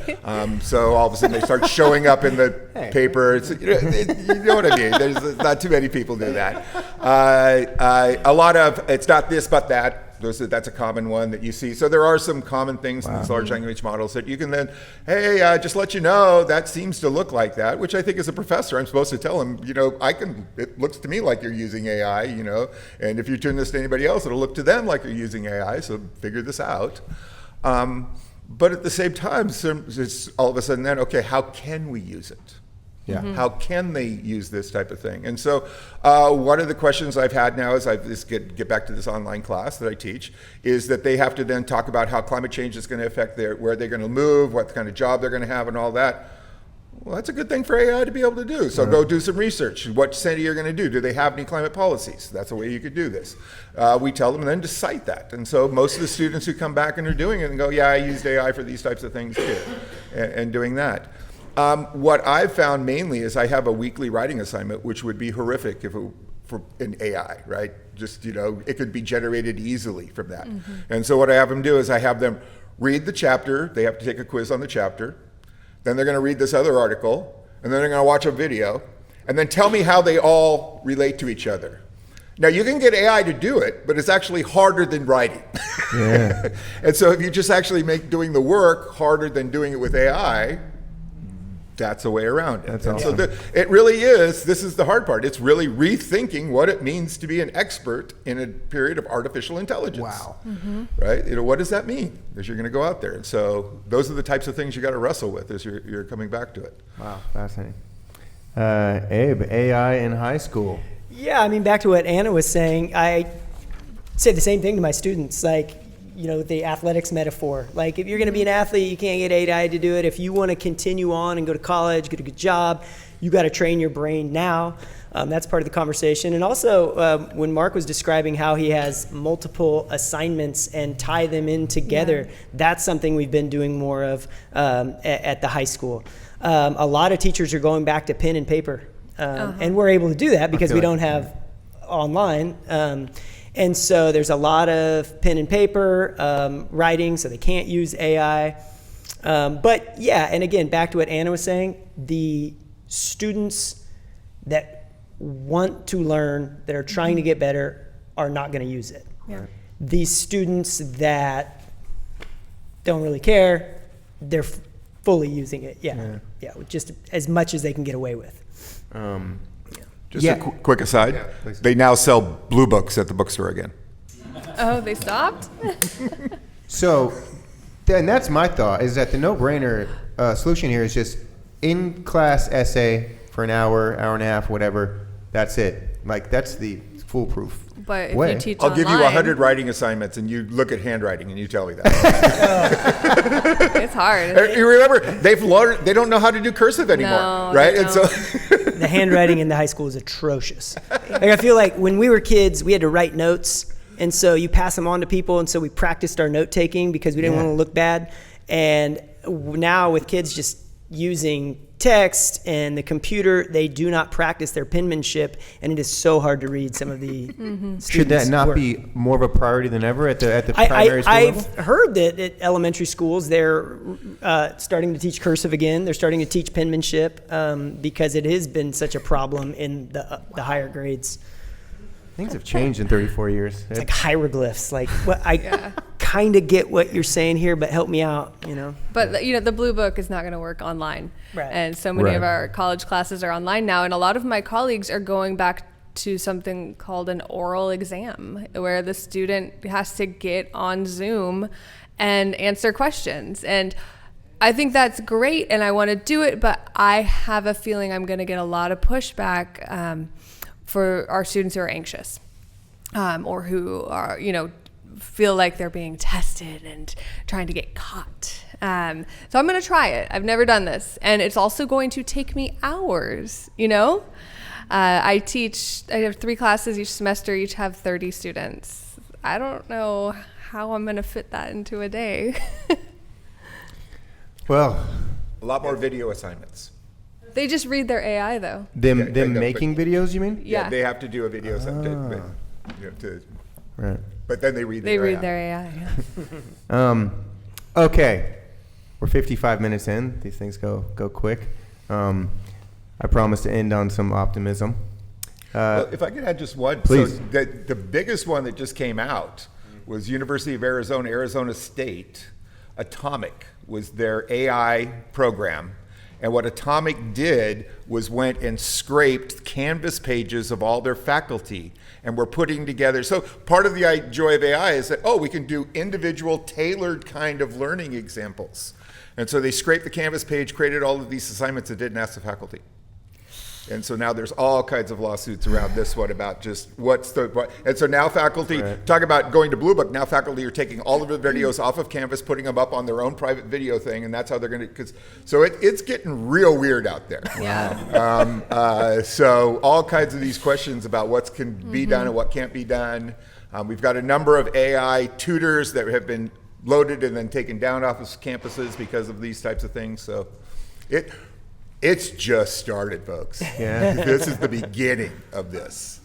So all of a sudden they start showing up in the paper. It's, you know what I mean? There's not too many people do that. A lot of, it's not this but that. That's a common one that you see. So there are some common things in these large language models that you can then, hey, just let you know, that seems to look like that, which I think as a professor, I'm supposed to tell them, it looks to me like you're using AI, and if you turn this to anybody else, it'll look to them like you're using AI, so figure this out. But at the same time, it's all of a sudden then, okay, how can we use it? Yeah. How can they use this type of thing? And so one of the questions I've had now as I get back to this online class that I teach is that they have to then talk about how climate change is going to affect where they're going to move, what kind of job they're going to have and all that. Well, that's a good thing for AI to be able to do. So go do some research. What study you're going to do? Do they have any climate policies? That's a way you could do this. We tell them then to cite that. And so most of the students who come back and are doing it and go, yeah, I used AI for these types of things too, and doing that. What I've found mainly is I have a weekly writing assignment, which would be horrific for an AI, right? Just, it could be generated easily from that. And so what I have them do is I have them read the chapter. They have to take a quiz on the chapter. Then they're going to read this other article, and then they're going to watch a video, and then tell me how they all relate to each other. Now, you can get AI to do it, but it's actually harder than writing. Yeah. And so if you just actually make doing the work harder than doing it with AI, that's a way around it. That's and awesome. so it really is, this is the hard part, it's really rethinking what it means to be an expert in a period of artificial intelligence. Wow. Right? What does that mean as you're going to go out there? And so those are the types of things you got to wrestle with as you're coming back to it. Wow, fascinating. Abe, AI in high school. Yeah, I mean, back to what Anna was saying, I say the same thing to my students, the athletics metaphor. Like, if you're going to be an athlete, you can't get AI to do it. If you want to continue on and go to college, get a good job, you got to train your brain now. That's part of the conversation. And also, when Mark was describing how he has multiple assignments and tie them in together, that's something we've been doing more of at the high school. A lot of teachers are going back to pen and paper. And we're able to do that because we don't have online. And so there's a lot of pen and paper writing, so they can't use AI. But yeah, and again, back to what Anna was saying, the students that want to learn, that are trying to get better, are not going to use it. Yeah. These students that don't really care, they're fully using it. Yeah, just as much as they can get away with. Just a quick aside, they now sell blue books at the bookstore again. Oh, they stopped? So, and that's my thought, is that the no-brainer solution here is just in-class essay for an hour, hour and a half, whatever. That's it. Like, that's the foolproof But if way. you teach I'll online, give you 100 writing assignments, and you look at handwriting, and you tell me that. it's hard. You remember, they don't know how to do cursive anymore, No, right? they And so, The handwriting in the high school is atrocious. Like, I feel like when we were kids, we had to write notes, And so you pass them on to people. And so we practiced our note taking because we didn't want to look bad. And now with kids just using text and the computer, they do not practice their penmanship, and it is so hard to read some of the students' Should that not work. be more of a priority than ever at the primary school I've level? heard that at elementary schools they're starting to teach cursive again. They're starting to teach penmanship because it has been such a problem in the higher grades. Things have changed in 34 years. It's like hieroglyphs. Like, what I kind of get what you're saying here, but help me out, you know? But you know, the blue book is not going to work online. Right. And so many of Right. our college classes are online now, and a lot of my colleagues are going back to something called an oral exam, where the student has to get on Zoom and answer questions. And I think that's great, and I want to do it, but I have a feeling I'm going to get a lot of pushback for our students who are anxious or who are, you know, feel like they're being tested and trying to get caught. So I'm going to try it. I've never done this. And it's also going to take me hours, you know? I have 3 classes each semester, each have 30 students. I don't know how I'm going to fit that into a day. Well, A lot more video assignments. They just read their AI, though. them Yeah, them but- making videos, you mean? Yeah. They have to do a video assignment. Right. But then they read They their read AI. their AI. Okay, we're 55 minutes in. These things go quick. I promise to end on some optimism. Well, if I could add just one. Please. So the biggest one that just came out was University of Arizona, Arizona State. Atomic was their AI program. And what Atomic did was went and scraped Canvas pages of all their faculty and we're putting together. So part of the joy of AI is that, we can do individual tailored kind of learning examples. And so they scraped the Canvas page, created all of these assignments and didn't ask the faculty. And so now there's all kinds of lawsuits around this one about just and so now faculty, talk about going to Blue Book, now faculty are taking all of the videos off of Canvas, putting them up on their own private video thing, and that's how they're going to, so it's getting real weird out there. Yeah. So all kinds of these questions about what can be done and what can't be done. We've got a number of AI tutors that have been loaded and then taken down off of campuses because of these types of things. So it's just started, folks. Yeah. This is the beginning of this.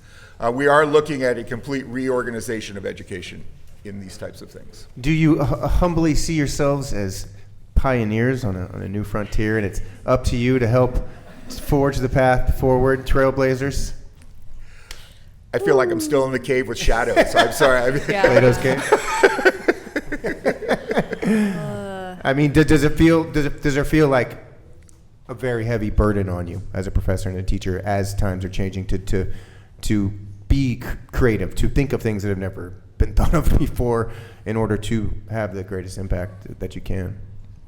We are looking at a complete reorganization of education in these types of things. Do you humbly see yourselves as pioneers on a new frontier, and it's up to you to help forge the path forward, trailblazers? I feel like I'm still in the cave with shadows. I'm sorry. Plato's Cave. I mean, does it feel like a very heavy burden on you as a professor and a teacher as times are changing to be creative, to think of things that have never been thought of before in order to have the greatest impact that you can?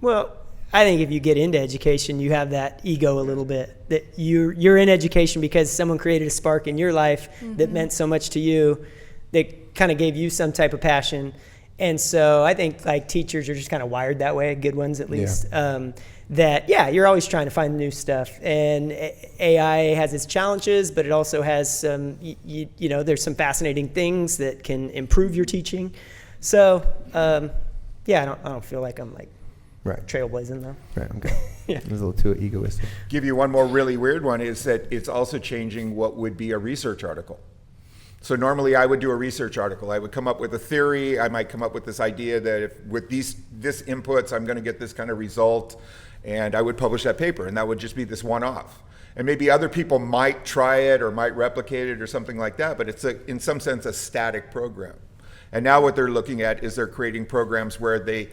Well, I think if you get into education, you have that ego a little bit, that you're in education because someone created a spark in your life that meant so much to you, that kind of gave you some type of passion. And so I think like teachers are just kind of wired that way, good ones at least. You're always trying to find new stuff, and AI has its challenges, but it also has some, there's some fascinating things that can improve your teaching. So, I don't feel like I'm like trailblazing though. Right. Okay. Yeah. It was a little too egoistic. Give you one more really weird one is that it's also changing what would be a research article. So normally I would do a research article. I would come up with a theory. I might come up with this idea that if with this inputs, I'm going to get this kind of result. And I would publish that paper, and that would just be this one-off. And maybe other people might try it or might replicate it or something like that, but it's in some sense a static program. And now what they're looking at is they're creating programs where they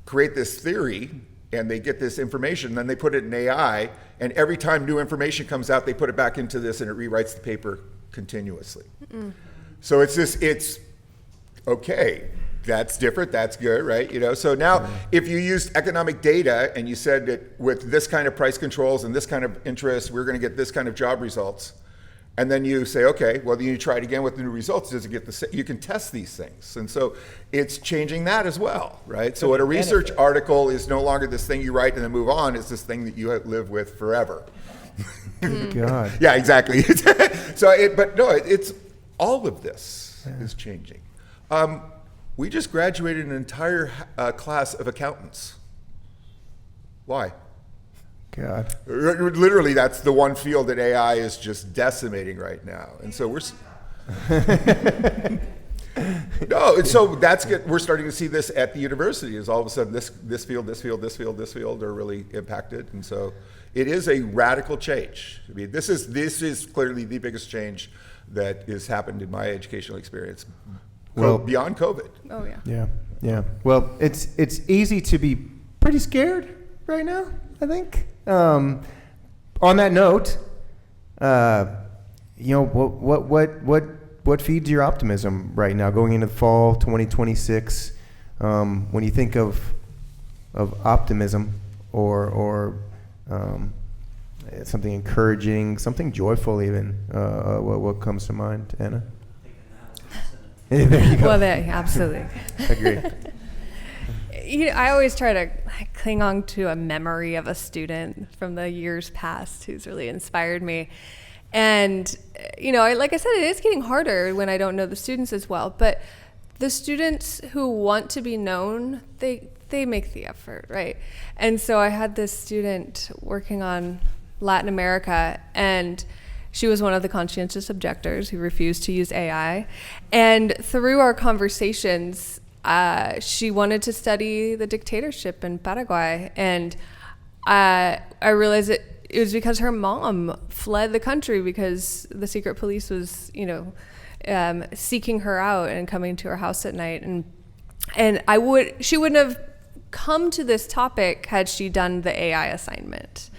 create this theory and they get this information, then they put it in AI, and every time new information comes out, they put it back into this and it rewrites the paper continuously. So it's okay. That's different, that's good, right? So now if you used economic data and you said that with this kind of price controls and this kind of interest, we're going to get this kind of job results, and then you say, okay, well, then you try it again with the new results, does it get the same? You can test these things. And so it's changing that as well, right? So what a research article is no longer this thing you write and then move on, it's this thing that you live with forever. Good God. Yeah, exactly. It's all of this is changing. We just graduated an entire class of accountants. Why? God. Literally, that's the one field that AI is just decimating right now. And so we're... No, and so we're starting to see this at the university, is all of a sudden this field are really impacted. And so it is a radical change. I mean, this is clearly the biggest change that has happened in my educational experience, Well, beyond COVID. Oh, yeah. Yeah, yeah. Well, it's easy to be pretty scared right now, I think. On that note, what feeds your optimism right now going into fall 2026? When you think of optimism or something encouraging, something joyful even, what comes to mind, Anna? There you go. Well, absolutely. Agree. I always try to cling on to a memory of a student from the years past who's really inspired me. And, like I said, it is getting harder when I don't know the students as well. But the students who want to be known, they make the effort, right? And so I had this student working on Latin America, and she was one of the conscientious objectors who refused to use AI. And through our conversations, she wanted to study the dictatorship in Paraguay. And I realized it was because her mom fled the country because the secret police was, seeking her out and coming to her house at night. And she wouldn't have come to this topic had she done the AI assignment.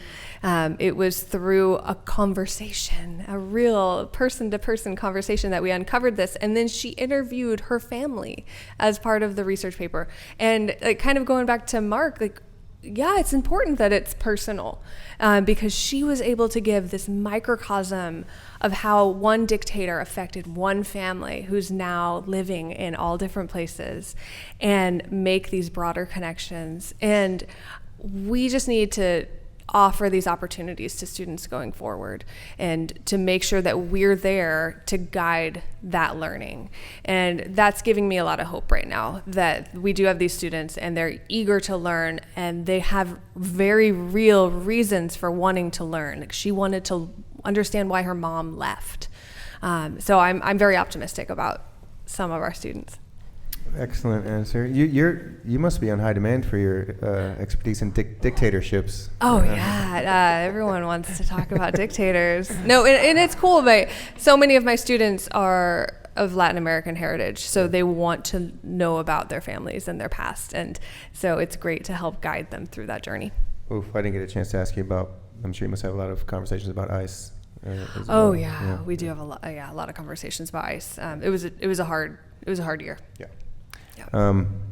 It was through a conversation, a real person-to-person conversation, that we uncovered this. And then she interviewed her family as part of the research paper. And kind of going back to Mark, yeah, it's important that it's personal, because she was able to give this microcosm of how one dictator affected one family who's now living in all different places, and make these broader connections. And we just need to offer these opportunities to students going forward, and to make sure that we're there to guide that learning. And that's giving me a lot of hope right now, that we do have these students and they're eager to learn, and they have very real reasons for wanting to learn. She wanted to understand why her mom left. So I'm very optimistic about some of our students. Excellent answer. You must be on high demand for your expertise in dictatorships. Oh yeah, everyone wants to talk about dictators. No, and it's cool. But so many of my students are of Latin American heritage, so they want to know about their families and their past, and so it's great to help guide them through that journey. Oof, I didn't get a chance to ask you about. I'm sure you must have a lot of conversations about ICE. Oh yeah, we do have a lot of conversations about ICE. It was a hard year. Yeah.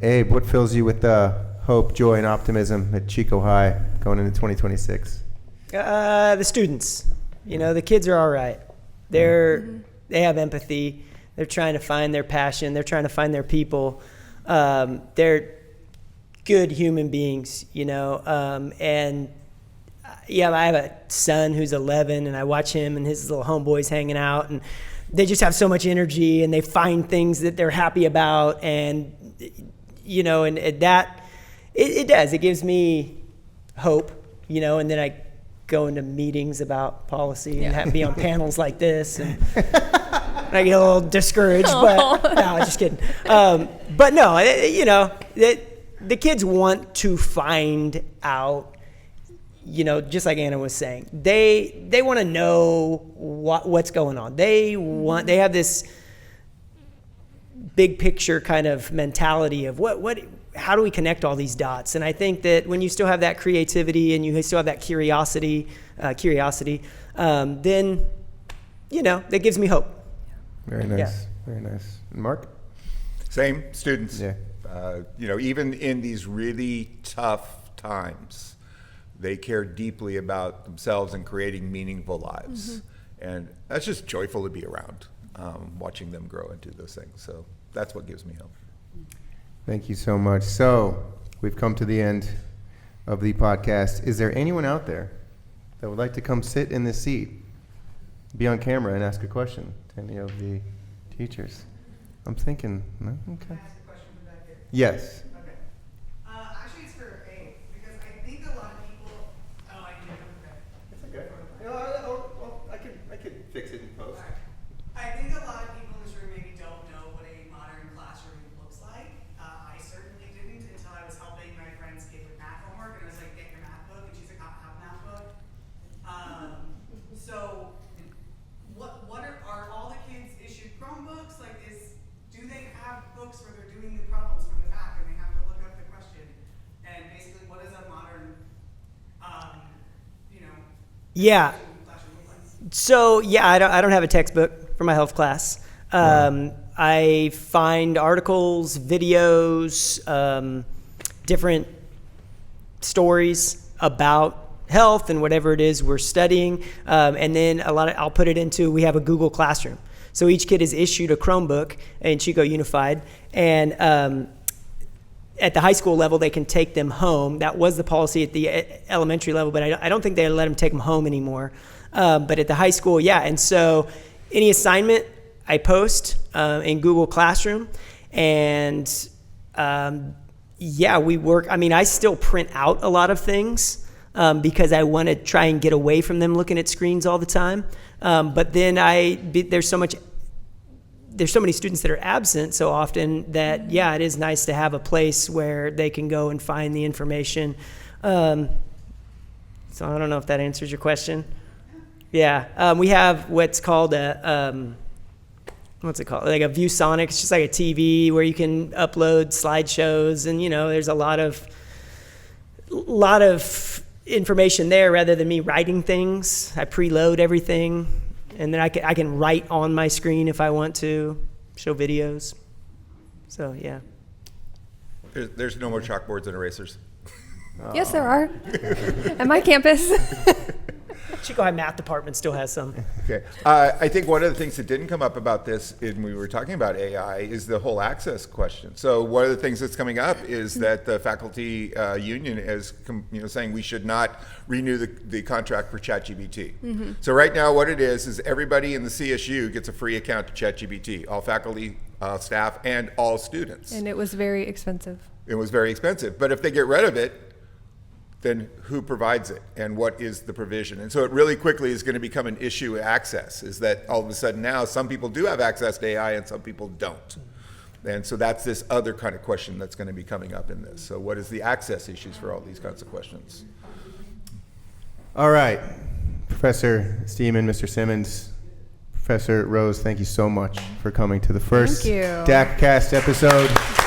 Abe, what fills you with hope, joy, and optimism at Chico High going into 2026? The students. The kids are all right. They have empathy. They're trying to find their passion. They're trying to find their people. They're good human beings, and yeah, I have a son who's 11, and I watch him and his little homeboys hanging out, and they just have so much energy, and they find things that they're happy about, and and that it does. It gives me hope, and then I go into meetings about policy and be on panels like this, and I get a little discouraged. But no, I'm just kidding. But no, the kids want to find out. Just like Anna was saying, they want to know what's going on. They have this big picture kind of mentality of how do we connect all these dots? And I think that when you still have that creativity and you still have that curiosity, then that gives me hope. Very nice. Yeah. Very nice. Mark? Same, students. Yeah. Even in these really tough times, they care deeply about themselves and creating meaningful lives. And that's just joyful to be around, watching them grow into those things. So that's what gives me hope. Thank you so much. So we've come to the end of the podcast. Is there anyone out there that would like to come sit in this seat, be on camera, and ask a question to any of the teachers? I'm thinking, no? Okay. Can I ask a question from back here? Yes. Okay. Actually, it's for A, because I think a lot of people. Oh, I can. Okay. It's okay. I could fix it in post. Alright. I think a lot of people in this room maybe don't know what a modern classroom looks like. I certainly didn't until I was helping my friend's kid with math homework, and I was like, "Get your math book," and she's like, "I don't have a math book." So, what are all the kids issued Chromebooks? Like, do they have books where they're doing the problems from the back and they have to look up the question? And basically, what is a modern, Yeah. classroom look like? So yeah, I don't have a textbook for my health class. I find articles, videos, different stories about health and whatever it is we're studying, and then I'll put it into. We have a Google Classroom, so each kid is issued a Chromebook in Chico Unified, and at the high school level, they can take them home. That was the policy at the elementary level, but I don't think they let them take them home anymore. But at the high school, yeah. And so any assignment I post in Google Classroom, and we work. I mean, I still print out a lot of things because I want to try and get away from them looking at screens all the time. But then there's so many students that are absent so often that, yeah, it is nice to have a place where they can go and find the information. So I don't know if that answers your question. Yeah, we have what's called what's it called? Like a ViewSonic. It's just like a TV where you can upload slideshows, and there's a lot of information there rather than me writing things. I preload everything. And then I can write on my screen if I want to, show videos. So, yeah. There's no more chalkboards and erasers. Yes, there are. At my campus. Chico High Math Department still has some. Okay. I think one of the things that didn't come up about this when we were talking about AI is the whole access question. So one of the things that's coming up is that the faculty union is saying we should not renew the contract for ChatGPT. Mm-hmm. So right now what it is everybody in the CSU gets a free account to ChatGPT, all faculty, staff, and all students. And it was very expensive. It was very expensive. But if they get rid of it, then who provides it and what is the provision? And so it really quickly is going to become an issue of access, is that all of a sudden now some people do have access to AI and some people don't. And so that's this other kind of question that's going to be coming up in this. So what is the access issues for all these kinds of questions? All right. Professor Stemen, Mr. Simmons, Professor Rose, thank you so much for coming to the first Thank you. DACC episode.